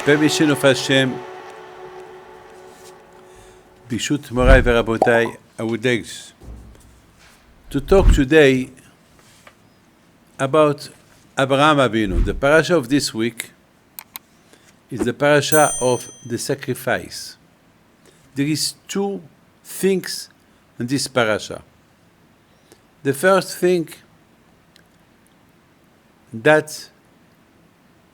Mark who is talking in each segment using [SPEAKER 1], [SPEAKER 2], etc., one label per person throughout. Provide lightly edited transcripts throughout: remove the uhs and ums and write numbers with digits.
[SPEAKER 1] permission of Hashem, Bishut Morai Verabotai, I would like to talk today about Avraham Avinu. The Parsha of this week is the Parsha of the sacrifice. There is two things in this Parsha. The first thing, that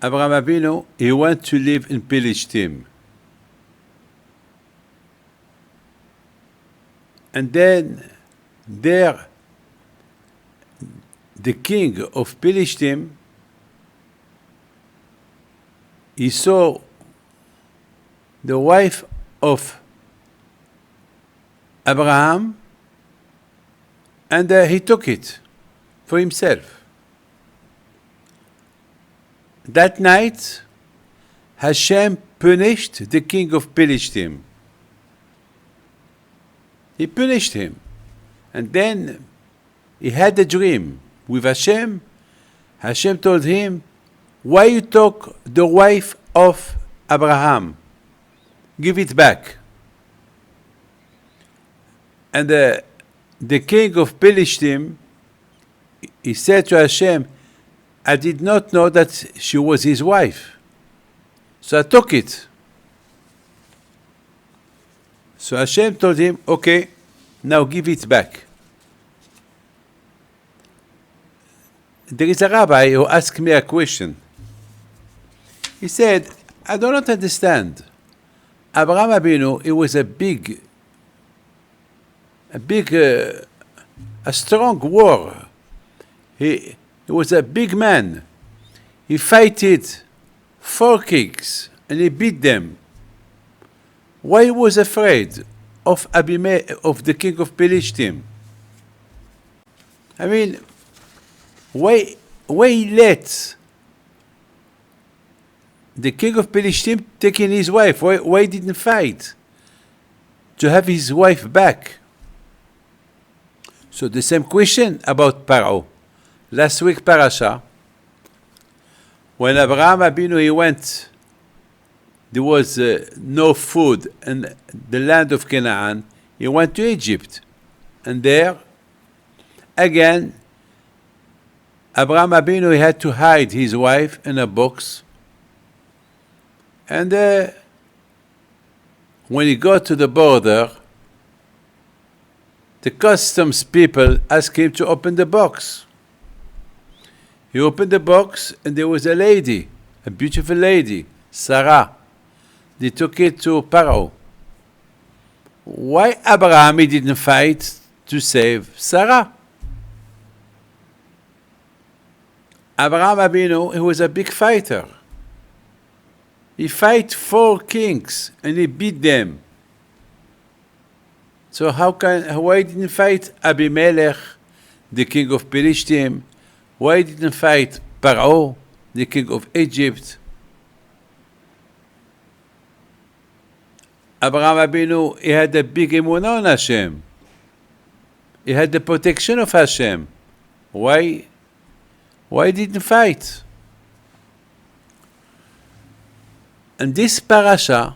[SPEAKER 1] Avraham Avinu, he went to live in Palestine. And then there, the king of Palestine, he saw the wife of Abraham, and he took it for himself. That night, Hashem punished the king of Palestine. He punished him. And then he had a dream with Hashem. Hashem told him, why you took the wife of Abraham? Give it back. And the king of Palestine, he said to Hashem, I did not know that she was his wife. So I took it. So Hashem told him, okay, now give it back. There is a rabbi who asked me a question. He said, I do not understand. Avraham Avinu, he was a strong warrior. He was a big man. He fighted 4 kings and he beat them. Why he was afraid of the king of Palestine? I mean, why he let the king of Palestine taking his wife? Why he didn't fight to have his wife back? So the same question about Paro. Last week Parasha, when Avraham Avinu he went, there was no food in the land of Canaan. He went to Egypt, and there, again, Avraham Avinu he had to hide his wife in a box. And when he got to the border, the customs people asked him to open the box. He opened the box, and there was a lady, a beautiful lady, Sarah. They took it to Paro. Why Abraham didn't fight to save Sarah? Avraham Avinu, he was a big fighter. He fought 4 kings, and he beat them. So why didn't fight Abimelech, the king of Palestine? Why didn't fight Paro, the king of Egypt? Avraham Avinu, he had a big emunah on Hashem. He had the protection of Hashem. Why didn't fight? And this parasha,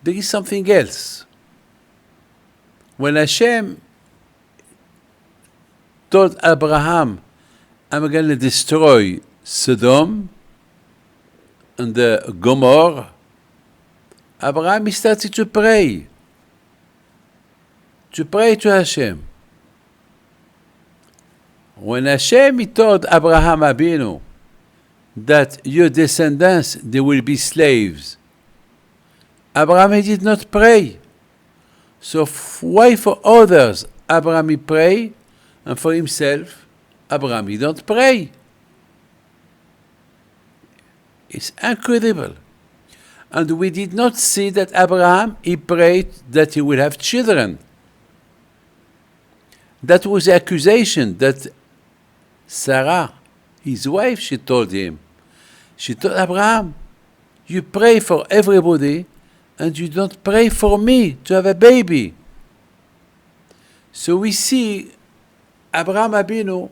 [SPEAKER 1] there is something else. When Hashem told Abraham, I'm going to destroy Sodom and Gomorrah, Abraham started to pray to Hashem. When Hashem told Abraham Avinu that your descendants, they will be slaves, Abraham did not pray. So why for others Abraham pray, and for himself Abraham he don't pray? It's incredible. And we did not see that Abraham he prayed that he will have children. That was the accusation that Sarah, his wife, she told him. She told Abraham, you pray for everybody and you don't pray for me to have a baby. So we see Avraham Avinu,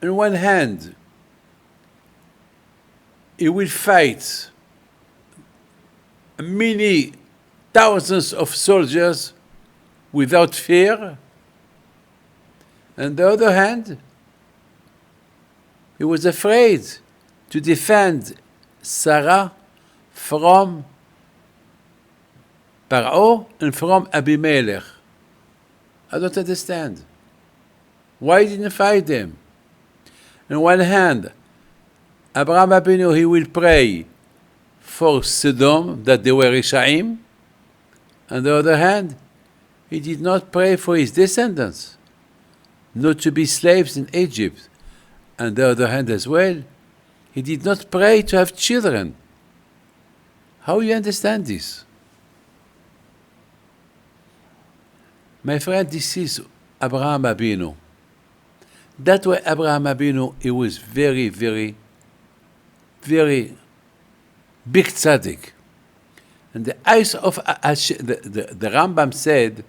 [SPEAKER 1] on one hand, he will fight many thousands of soldiers without fear. On the other hand, he was afraid to defend Sarah from Paro and from Abimelech. I don't understand. Why didn't he fight them? On one hand, Abraham Avinu, he will pray for Sodom, that they were Rishaim. On the other hand, he did not pray for his descendants, not to be slaves in Egypt. On the other hand as well, he did not pray to have children. How you understand this? My friend, this is Abraham Avinu. That way Abraham Avinu, he was very, very, very big tzaddik. And the eyes of Hashem, the Rambam said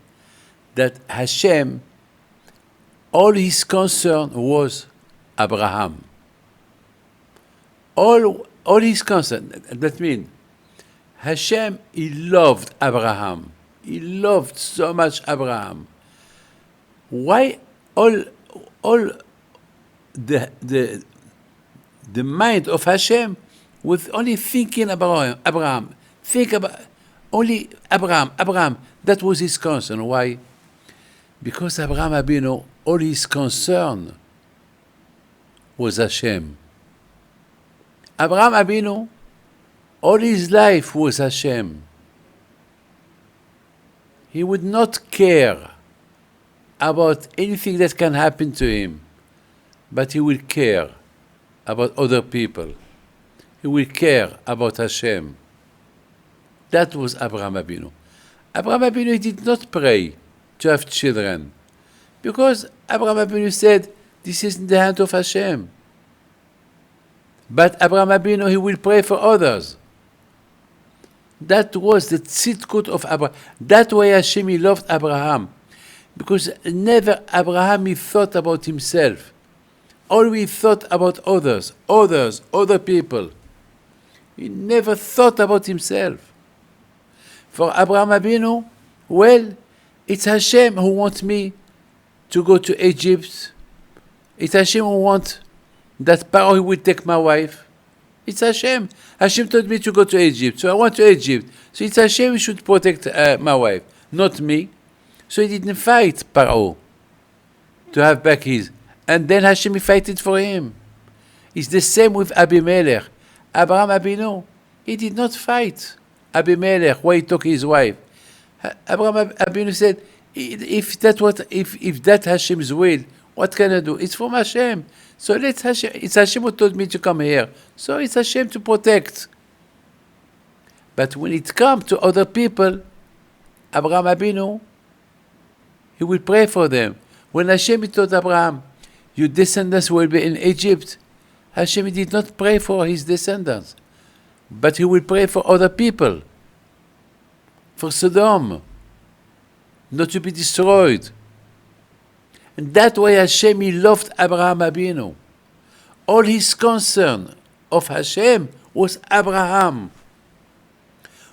[SPEAKER 1] that Hashem, all his concern was Abraham. All his concern, that means Hashem, he loved Abraham. He loved so much Abraham. Why all the mind of Hashem was only thinking about Abraham. Think about only Abraham. That was his concern. Why? Because Abraham Avinu, all his concern was Hashem. Abraham Avinu, all his life was Hashem. He would not care about anything that can happen to him, but he will care about other people. He will care about Hashem. That was Abraham Avinu. Abraham Avinu did not pray to have children, because Abraham Avinu said, this is in the hand of Hashem. But Abraham Avinu, he will pray for others. That was the tzidkut of Abraham. That way Hashem, he loved Abraham. Because never Abraham, he thought about himself. Always thought about others, other people. He never thought about himself. For Abraham Avinu, well, it's Hashem who wants me to go to Egypt. It's Hashem who wants that Paro will take my wife. It's Hashem. Hashem told me to go to Egypt, so I went to Egypt. So it's Hashem who should protect my wife, not me. So he didn't fight Paro to have back his. And then Hashem fighted for him. It's the same with Abimelech. Abraham Avinu, he did not fight Abimelech why he took his wife. Abraham Avinu said, if that Hashem's will, what can I do? It's from Hashem. So let's Hashem. It's Hashem who told me to come here. So it's Hashem to protect. But when it comes to other people, Abraham Avinu, he will pray for them. When Hashem told Abraham, your descendants will be in Egypt, Hashem did not pray for his descendants, but he will pray for other people, for Sodom, not to be destroyed. And that way Hashem, he loved Abraham Avinu. All his concern of Hashem was Abraham.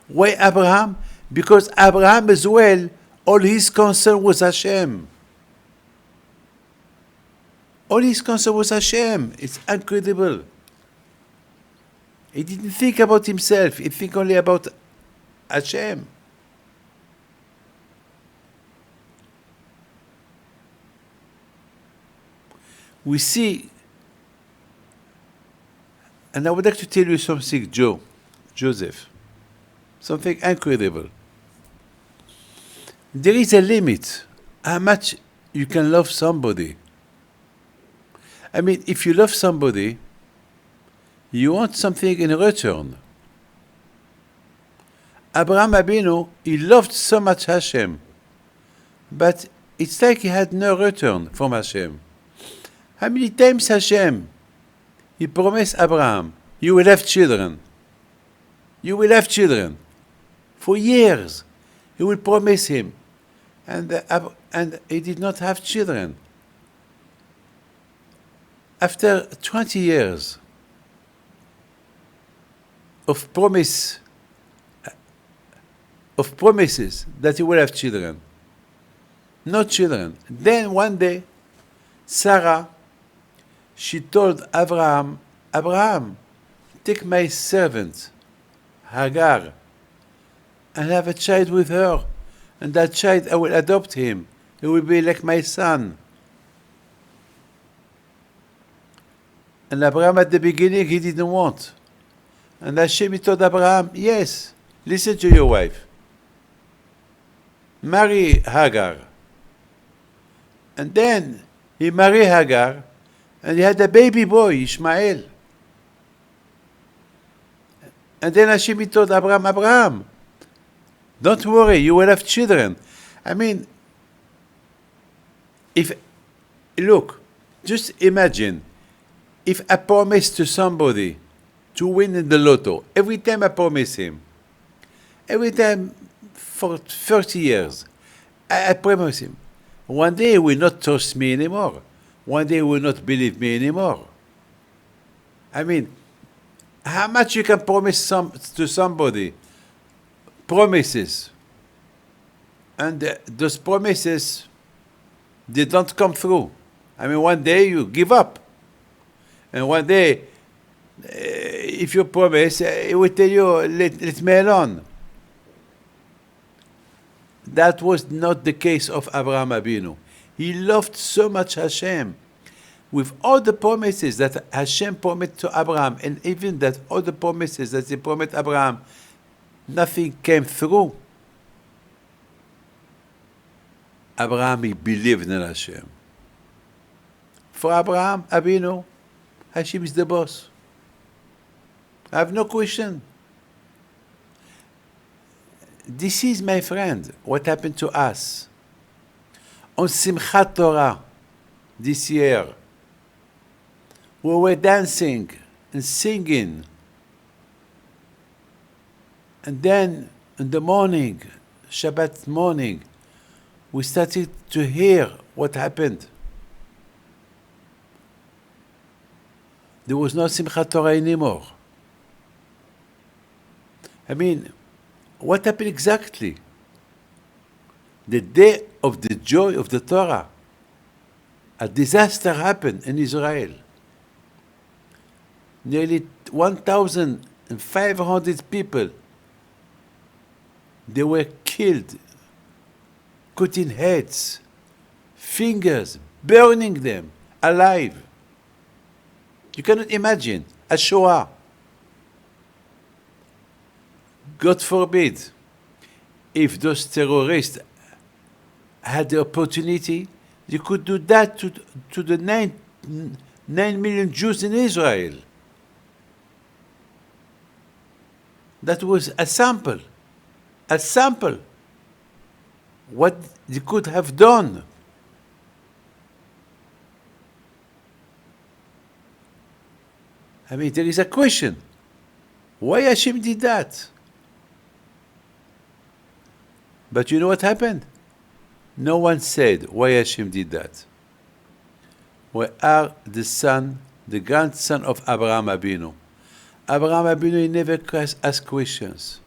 [SPEAKER 1] Why Abraham? Because Abraham as well, all his concern was Hashem. All his concern was Hashem. It's incredible. He didn't think about himself. He think only about Hashem. We see, and I would like to tell you something, Joseph, something incredible. There is a limit how much you can love somebody. I mean, if you love somebody, you want something in return. Abraham Avinu, he loved so much Hashem, but it's like he had no return from Hashem. How many times Hashem, he promised Abraham, you will have children. You will have children. For years, he will promise him. And he did not have children. After 20 years, of promises that he will have children. No children. Then one day, Sarah, she told Avraham, Abraham, take my servant, Hagar, and have a child with her. And that child, I will adopt him. He will be like my son. And Abraham at the beginning, he didn't want. And Hashem told Abraham, yes, listen to your wife. Marry Hagar. And then he married Hagar, and he had a baby boy, Ishmael. And then Hashem told Abraham, Abraham, don't worry, you will have children. I mean, just imagine, if I promise to somebody to win in the lotto, every time I promise him, every time for 30 years, I promise him, one day he will not trust me anymore. One day he will not believe me anymore. I mean, how much you can promise to somebody? Promises. And those promises, they don't come through. I mean, one day you give up. And one day, if you promise, he will tell you, let me alone. That was not the case of Avraham Avinu. He loved so much Hashem. With all the promises that Hashem promised to Abraham, and even that all the promises that he promised Abraham, nothing came through. Abraham, he believed in Hashem. For Abraham Avinu, Hashem is the boss. I have no question. This is, my friend, what happened to us. On Simchat Torah this year, we were dancing and singing. And then in the morning, Shabbat morning, we started to hear what happened. There was no Simchat Torah anymore. I mean, what happened exactly? The day of the joy of the Torah, a disaster happened in Israel. Nearly 1,500 people, they were killed, cutting heads, fingers, burning them alive. You cannot imagine a Shoah. God forbid, if those terrorists had the opportunity, they could do that to the 9 million Jews in Israel. That was a sample. A sample. What they could have done. I mean, there is a question. Why Hashem did that? But you know what happened? No one said why Hashem did that. We are the grandson of Avraham Avinu. Avraham Avinu, he never asked questions.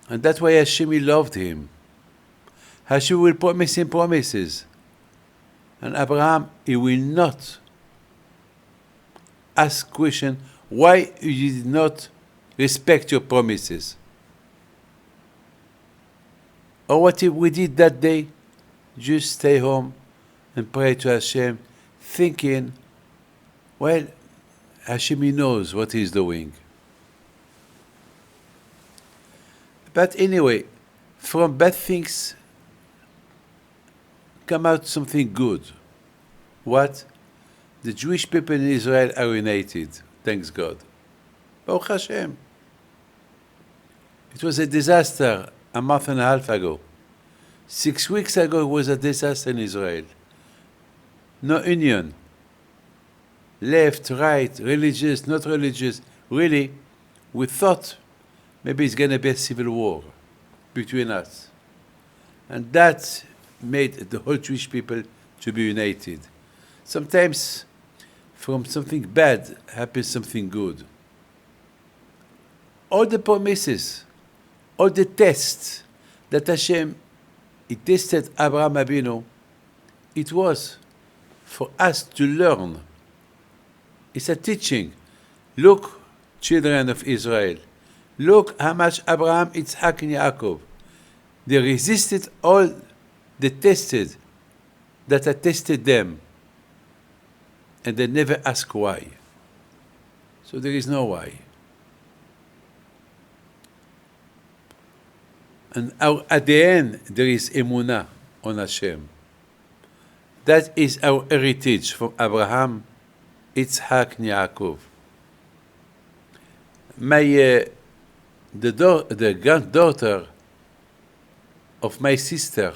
[SPEAKER 1] And that's why Hashem, he loved him. Hashem will promise him promises. And Abraham, he will not ask question why you did not respect your promises. Or what if we did that day? Just stay home and pray to Hashem, thinking, well, Hashem, he knows what he's doing. But anyway, from bad things come out something good. What? The Jewish people in Israel are united, thanks God. Baruch Hashem. It was a disaster a month and a half ago. 6 weeks ago, it was a disaster in Israel. No union. Left, right, religious, not religious. Really, we thought maybe it's going to be a civil war between us. And that made the whole Jewish people to be united. Sometimes from something bad happens something good. all the promises, all the tests that Hashem, He tested Avraham Avinu, it was for us to learn. It's a teaching. Look, children of Israel, look how much Abraham, Yitzhak, and Yaakov, they resisted all the tested that I tested them, and they never ask why. So there is no why. And at the end, there is emunah on Hashem. That is our heritage from Abraham, Yitzhak, and Yaakov. The granddaughter of my sister,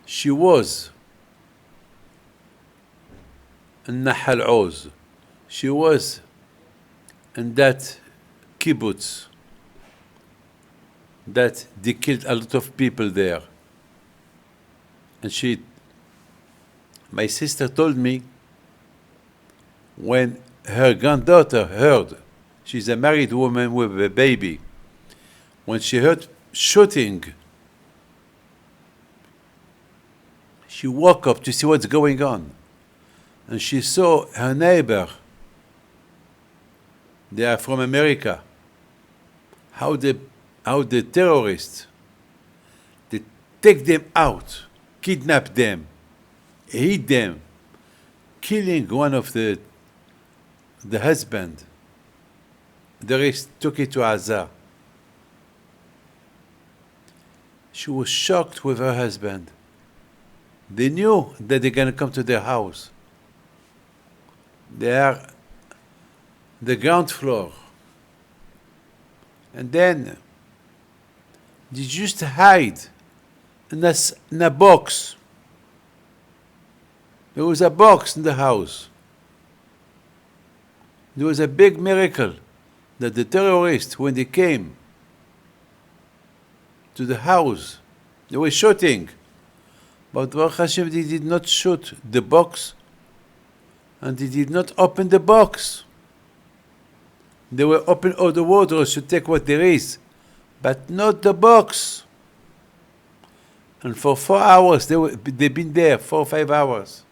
[SPEAKER 1] she was in Nahal Oz. She was in that kibbutz that they killed a lot of people there. And my sister told me, when her granddaughter heard, she's a married woman with a baby, when she heard shooting, she woke up to see what's going on. And she saw her neighbor, they are from America, how the terrorists, they take them out, kidnap them, hit them, killing one of the husband. The rest took it to Gaza. She was shocked with her husband. They knew that they're going to come to their house. They are the ground floor. And then they just hide in a box. There was a box in the house. There was a big miracle that the terrorists, when they came to the house, they were shooting. But Baruch Hashem, they did not shoot the box, and they did not open the box. They will open all the wardrobes to take what there is, but not the box. And for 4 hours, they've been there, 4 or 5 hours.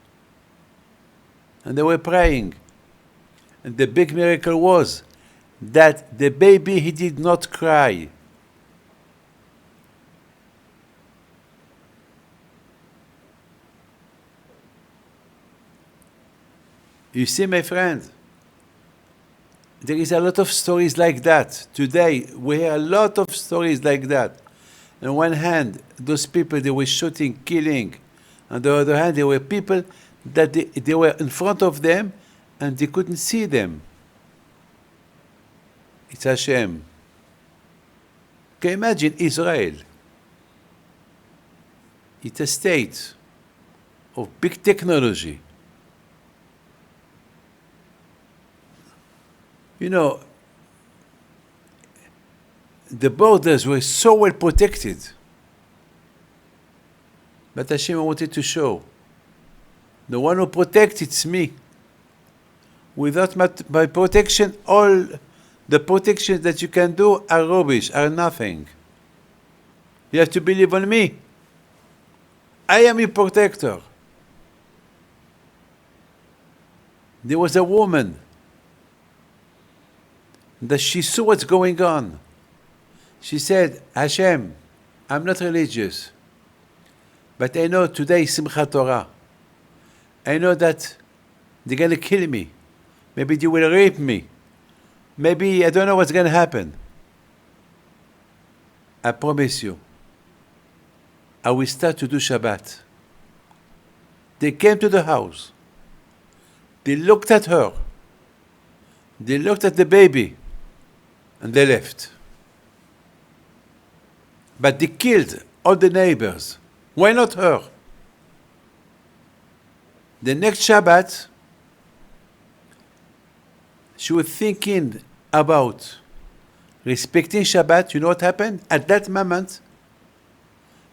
[SPEAKER 1] And they were praying. And the big miracle was that the baby, he did not cry. You see, my friend, there is a lot of stories like that. Today, we hear a lot of stories like that. On one hand, those people, they were shooting, killing. On the other hand, there were people that they were in front of them and they couldn't see them. It's a shame. Can you imagine Israel? It's a state of big technology. You know, the borders were so well protected. But Hashem wanted to show, the one who protects, it's me. Without my protection, all the protections that you can do are rubbish, are nothing. You have to believe on me. I am your protector. There was a woman that she saw what's going on. She said, Hashem, I'm not religious, but I know today is Simchat Torah. I know that they're going to kill me. Maybe they will rape me. Maybe I don't know what's going to happen. I promise you, I will start to do Shabbat. They came to the house. They looked at her. They looked at the baby. And they left. But they killed all the neighbors. Why not her? The next Shabbat, she was thinking about respecting Shabbat. You know what happened? At that moment,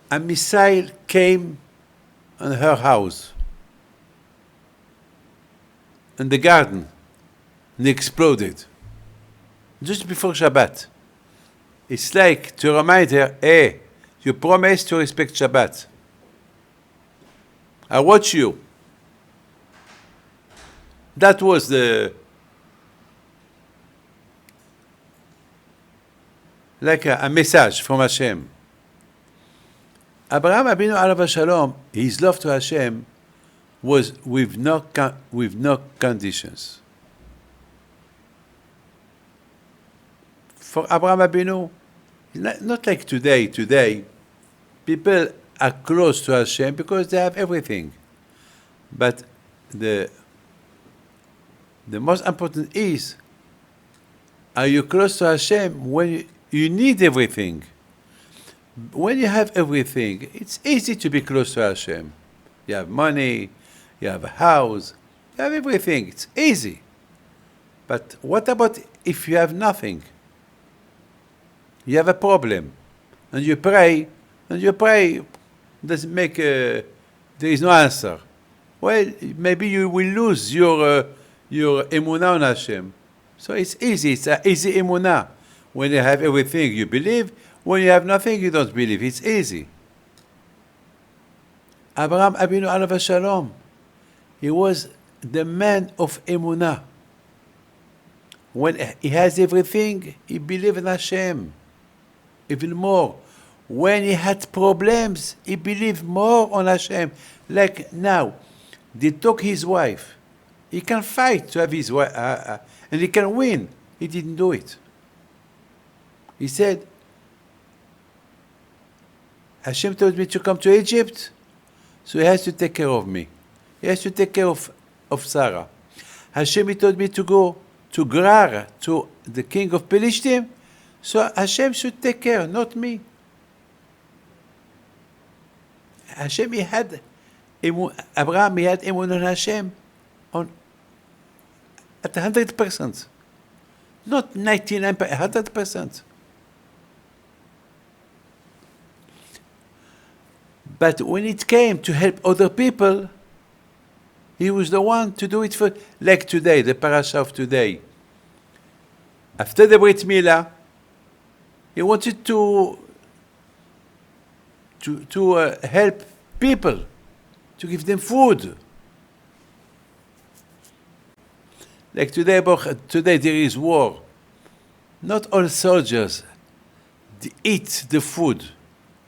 [SPEAKER 1] a missile came on her house, in the garden, and exploded. just before Shabbat. It's like to remind her, hey, you promised to respect Shabbat. I watch you. That was like a message from Hashem. Avraham Avinu alav shalom, his love to Hashem was with no conditions. For Avraham Avinu, not like today. Today, people are close to Hashem because they have everything. But the most important is, are you close to Hashem when you need everything? When you have everything, it's easy to be close to Hashem. You have money, you have a house, you have everything. It's easy. But what about if you have nothing? You have a problem, and you pray, doesn't make, there is no answer. Well, maybe you will lose your emunah on Hashem. So it's easy. It's an easy emunah. When you have everything, you believe. When you have nothing, you don't believe. It's easy. Avraham Avinu alav shalom, he was the man of emunah. When he has everything, he believed in Hashem. Even more. When he had problems, he believed more on Hashem. Like now, they took his wife. He can fight to have his wife, and he can win. He didn't do it. He said, Hashem told me to come to Egypt, so he has to take care of me. He has to take care of Sarah. Hashem told me to go to Gerar, to the king of Pelishtim, so Hashem should take care, not me. Hashem, Abraham, he had emun on Hashem at 100%. Not 99%, 100%. But when it came to help other people, he was the one to do it for, like today, the Parsha of today. After the Brit Milah, he wanted to help people, to give them food. Like today there is war. Not all soldiers eat the food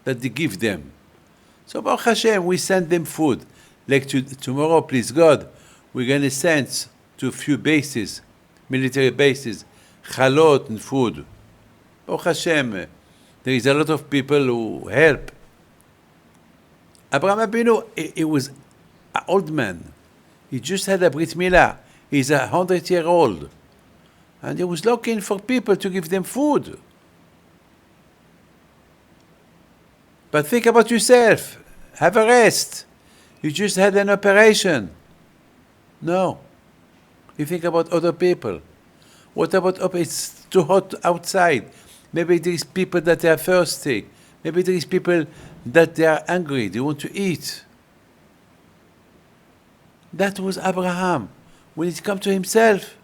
[SPEAKER 1] that they give them. So Baruch Hashem, we send them food. Like tomorrow, please God, we're going to send to a few bases, military bases, chalot and food. Baruch Hashem, there is a lot of people who help. Avraham Avinu, he was an old man. He just had a Brit Milah. He's 100-year-old. And he was looking for people to give them food. But think about yourself. Have a rest. You just had an operation. No. You think about other people. What about, it's too hot outside. Maybe there is people that are thirsty. Maybe there is people that they are hungry. They want to eat. That was Abraham. When it comes to himself,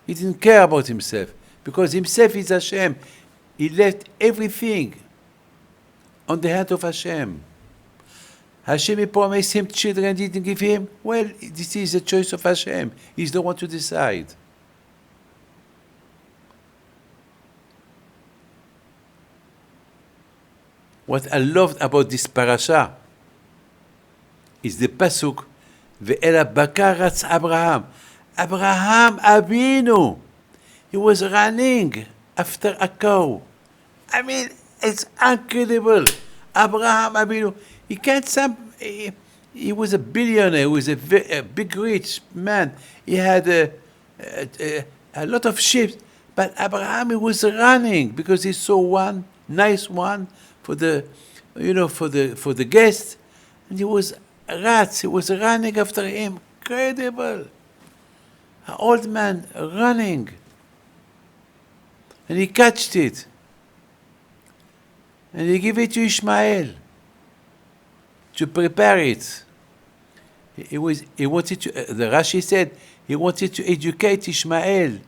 [SPEAKER 1] he didn't care about himself. Because himself is Hashem. He left everything on the hand of Hashem. Hashem promised him children, didn't give him. Well, this is the choice of Hashem. He's the one to decide. What I loved about this parasha is the pasuk, Ve'ela bakaratz Abraham. Abraham Avinu. He was running after a cow. I mean, it's incredible. Abraham Avinu. He was a billionaire. He was a big rich man. He had a lot of sheep. But Abraham, he was running because he saw one nice one for the guest, and he was rats. He was running after him. Incredible. An old man running, and he catched it, and he gave it to Ishmael to prepare it. He wanted to. The Rashi said he wanted to educate Ishmael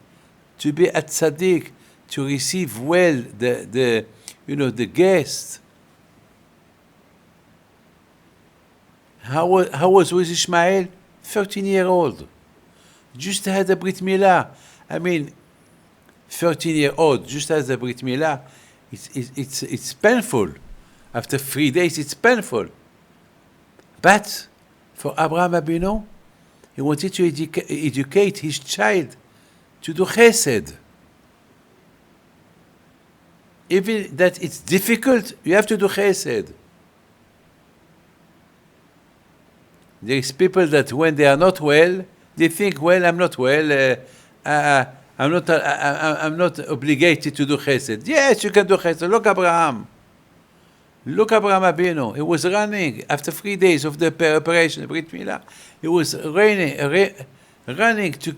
[SPEAKER 1] to be a tzaddik, to receive well the guest. How was with Ishmael? 13-year-old. Just had a Brit Milah. I mean, 13-year-old just has a Brit Milah. It's painful. After 3 days, it's painful. But for Avraham Avinu, he wanted to educate his child to do chesed. Even that it's difficult, you have to do chesed. There is people that when they are not well, they think, well, I'm not well, I'm not obligated to do chesed. Yes, you can do chesed. Look Avraham. Look Avraham Avinu. He was running after 3 days of the operation, Brit Milah. He was running to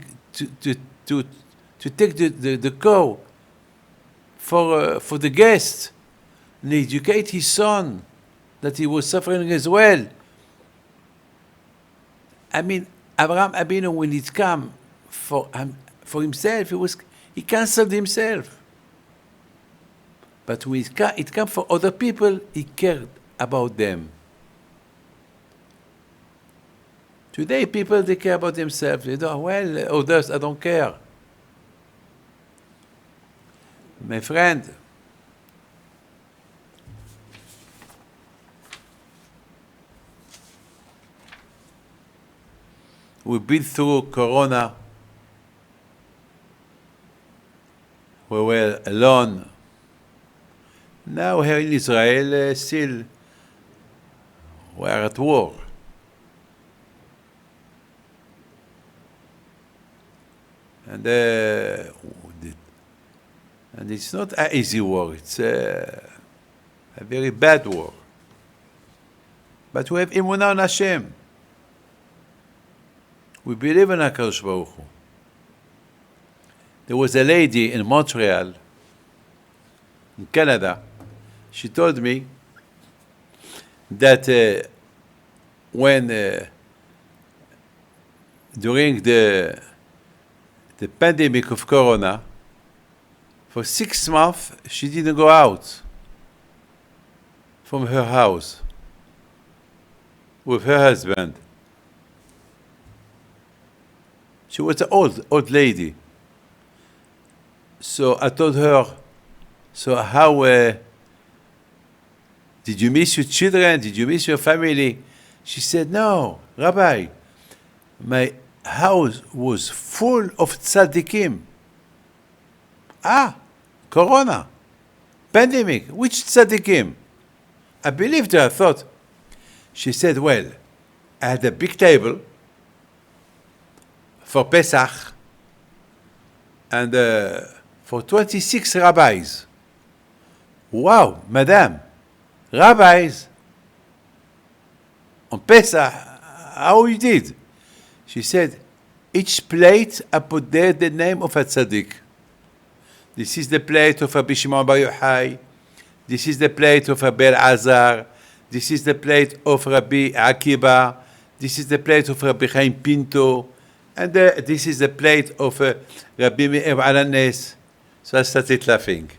[SPEAKER 1] take the cow for the guest and educate his son that he was suffering as well. I mean, Avraham Avinu, when it came for himself, he cancelled himself. But when it came for other people, he cared about them. Today, people, they care about themselves. They don't, well, others, I don't care. My friend, we've been through Corona. We were alone. Now here in Israel, still we are at war. And it's not an easy war. It's a very bad war. But we have emunah on Hashem. We believe in HaKadosh Baruch Hu. There was a lady in Montreal, in Canada. She told me that when during the pandemic of Corona, for 6 months she didn't go out from her house with her husband. She was an old lady. So I told her, so how did you miss your children? Did you miss your family? She said, no, Rabbi, my house was full of tzaddikim. Corona, pandemic, which tzaddikim? I believed her, I thought. She said, well, I had a big table for Pesach and for 26 rabbis. Wow, madame, rabbis on Pesach, how you did? She said, each plate I put there the name of a tzaddik. This is the plate of Rabbi Shimon Bar Yochai. This is the plate of Rabbi Elazar. This is the plate of Rabbi Akiba. This is the plate of Rabbi Chaim Pinto. And this is the plate of Rabbi Meir Alanes. So I started laughing.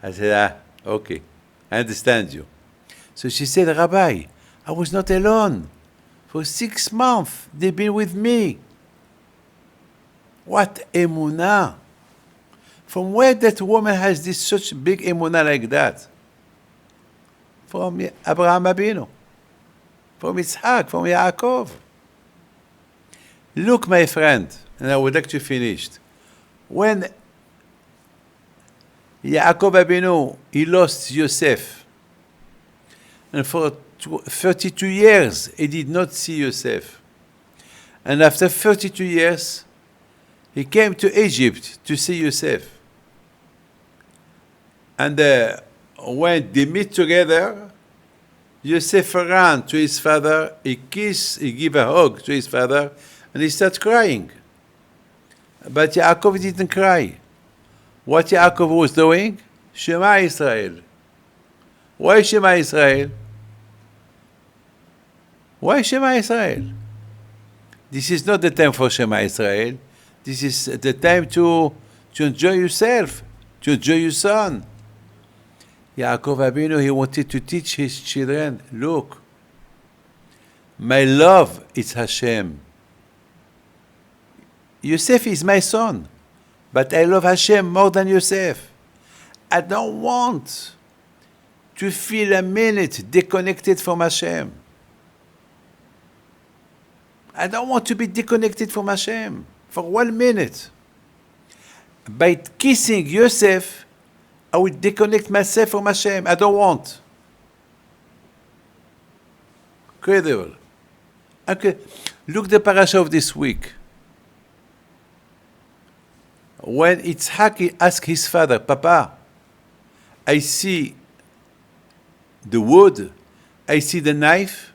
[SPEAKER 1] I said, okay, I understand you. So she said, Rabbi, I was not alone. For 6 months, they've been with me. What emunah. From where that woman has this such big emunah like that? From Avraham Avinu. From Yitzhak, from Yaakov. Look, my friend, and I would like to finish. When Yaakov Avinu, he lost Yosef, and for 32 years, he did not see Yosef. And after 32 years, he came to Egypt to see Yosef. And when they meet together, Yosef ran to his father, he kissed, he gave a hug to his father, and he started crying. But Yaakov didn't cry. What Yaakov was doing? Shema Israel. Why Shema Israel? Why Shema Israel? This is not the time for Shema Israel. This is the time to to enjoy yourself, to enjoy your son. Yaakov Avinu, he wanted to teach his children, look, my love is Hashem. Yosef is my son, but I love Hashem more than Yosef. I don't want to feel a minute disconnected from Hashem. I don't want to be disconnected from Hashem for 1 minute. By kissing Yosef, I will disconnect myself from Hashem. I don't want. Incredible. Okay. Look the Parsha of this week. When Yitzhak asked his father, Papa, I see the wood, I see the knife,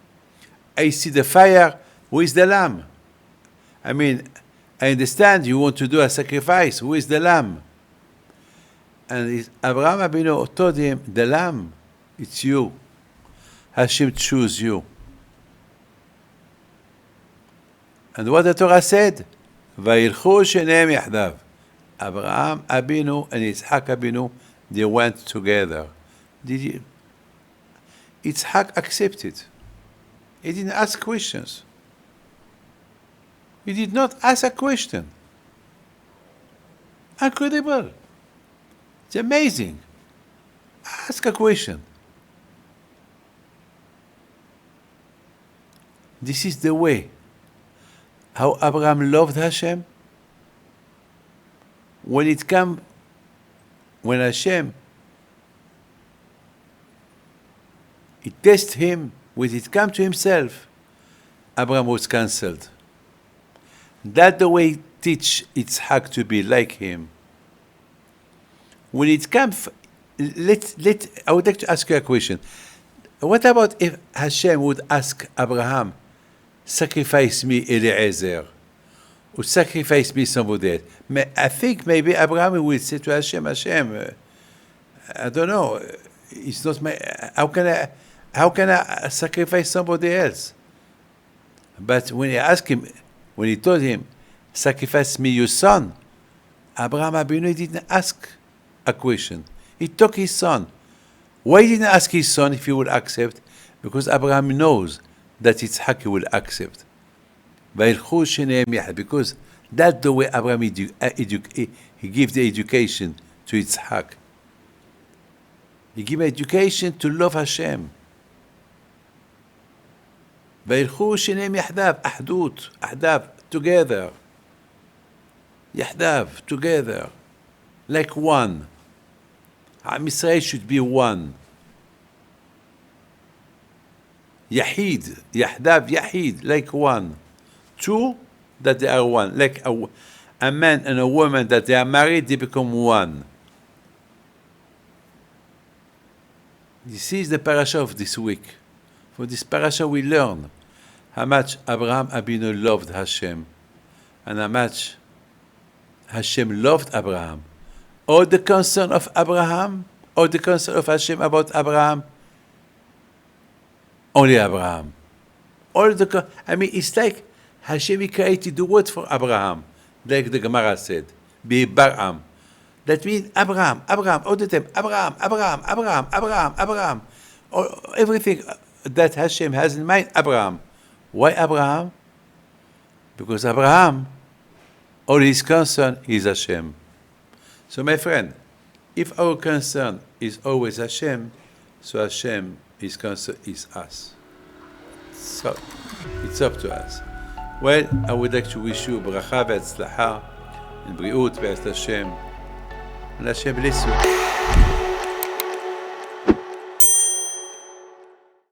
[SPEAKER 1] I see the fire, who is the lamb? I mean, I understand you want to do a sacrifice, who is the lamb? And Avraham Avinu told him, the lamb, it's you. Hashem choose you. And what the Torah said? Vayilchu shenehem yachdav. Avraham Avinu and Yitzhak Avinu, they went together. Yitzhak accepted. He didn't ask questions. He did not ask a question. Incredible. It's amazing. Ask a question. This is the way how Abraham loved Hashem. When Hashem, he tested him, when it came to himself, Abraham was cancelled. That's the way teach Yitzhak to be like him. When it comes, I would like to ask you a question. What about if Hashem would ask Abraham, sacrifice me Eliezer, or sacrifice me somebody else? I think maybe Abraham will say to Hashem, I don't know, it's not my, how can I sacrifice somebody else? But when he told him, sacrifice me your son, Abraham Avinu didn't ask a question. He took his son. Why didn't he ask his son if he would accept? Because Abraham knows that Yitzhak will accept. Because that's the way Abraham he gave the education to Yitzhak. He gave education to love Hashem. וילכו שניהם יחדיו, אחדות, together. יחדיו, together. Like one. עם ישראל should be one. יחיד, יחדיו, יחיד, like one. Two, that they are one. Like a man and a woman that they are married, they become one. This is the parasha of this week. For this parasha we learn how much Avraham Avinu loved Hashem and how much Hashem loved Abraham. All the concern of Abraham, all the concern of Hashem about Abraham, only Abraham. It's like Hashem created the word for Abraham, like the Gemara said, be Baram. That means Abraham, all the time, Abraham. Everything that Hashem has in mind, Abraham. Why Abraham? Because Abraham, all his concern is Hashem. So my friend, if our concern is always Hashem, so Hashem, his concern is us. So it's up to us. Well, I would like to wish you bracha ve'atzlacha, and briut ve'ez Hashem, and Hashem bless you.